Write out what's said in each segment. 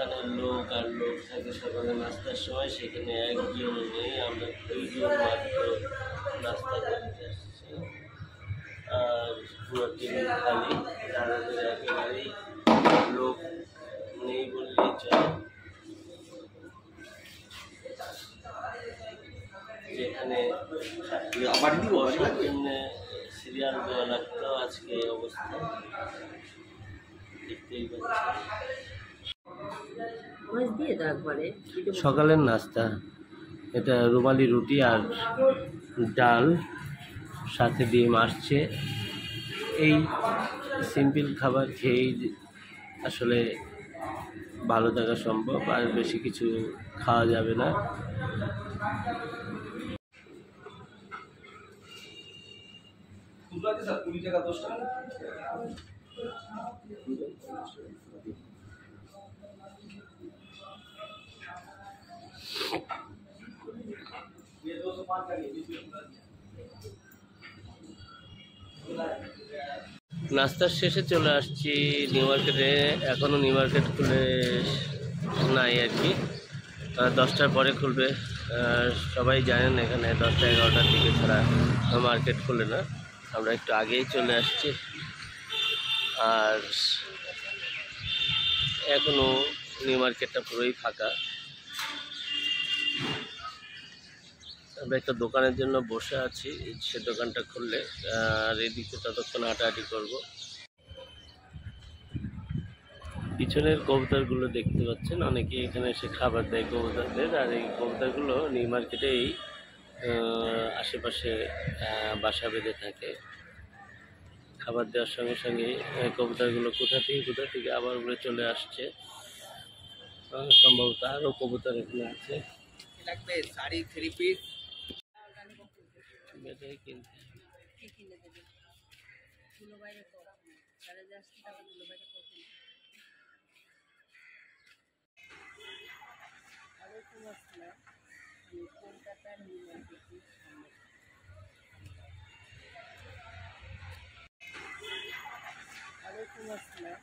এখানে লোক আর লোক থাকে সকালে নাস্তার সময়, সেখানে একজন নেই, আমরা 2জন মাত্র নাস্তা করতে আসছি। আর পুরো টেবিল খালি, দাদাদের একেবারেই লোক নেই বললেই চলে। যেখানে বসার জন্য সিরিয়াল দেওয়া লাগতো, আজকে এই অবস্থা দেখতেই পাচ্ছি। সকালের নাস্তা এটা রুমালি রুটি আর ডাল, সাথে ডিম আসছে। এই সিম্পল খাবার খেয়েই আসলে ভালো থাকা সম্ভব, আর বেশি কিছু খাওয়া যাবে না। নাস্তার শেষে চলে আসছি নিউ মার্কেটে। এখনও নিউ মার্কেট খুলে নাই আর কি, 10টার পরে খুলবে। সবাই জানেন এখানে 10টা-11টার দিকে ছাড়া মার্কেট খুলে না। আমরা একটু আগেই চলে আসছি, আর এখনও নিউ মার্কেটটা পুরোই ফাঁকা। আমরা একটা দোকানের জন্য বসে আছি, সে দোকানটা খুললে আর এদিকে ততক্ষণ হাঁটাহাঁটি করব। পিছনের কবুতরগুলো দেখতে পাচ্ছেন, অনেকে এখানে এসে খাবার দেয় কবুতরদের। আর এই কবুতরগুলো নিউ মার্কেটেই আশেপাশে বাসা বেঁধে থাকে। খাবার দেওয়ার সঙ্গে সঙ্গে কবুতরগুলো কোথা থেকে আবার উড়ে চলে আসছে। সম্ভবত আরও কবুতর এখানে আছে। শাড়ি 3 পিস কিনতে কলকাতার নিউ মার্কেটের সামনে। ওয়ালাইকুম আসসালাম,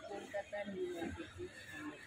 কলকাতার নিউ মার্কেটের সামনে।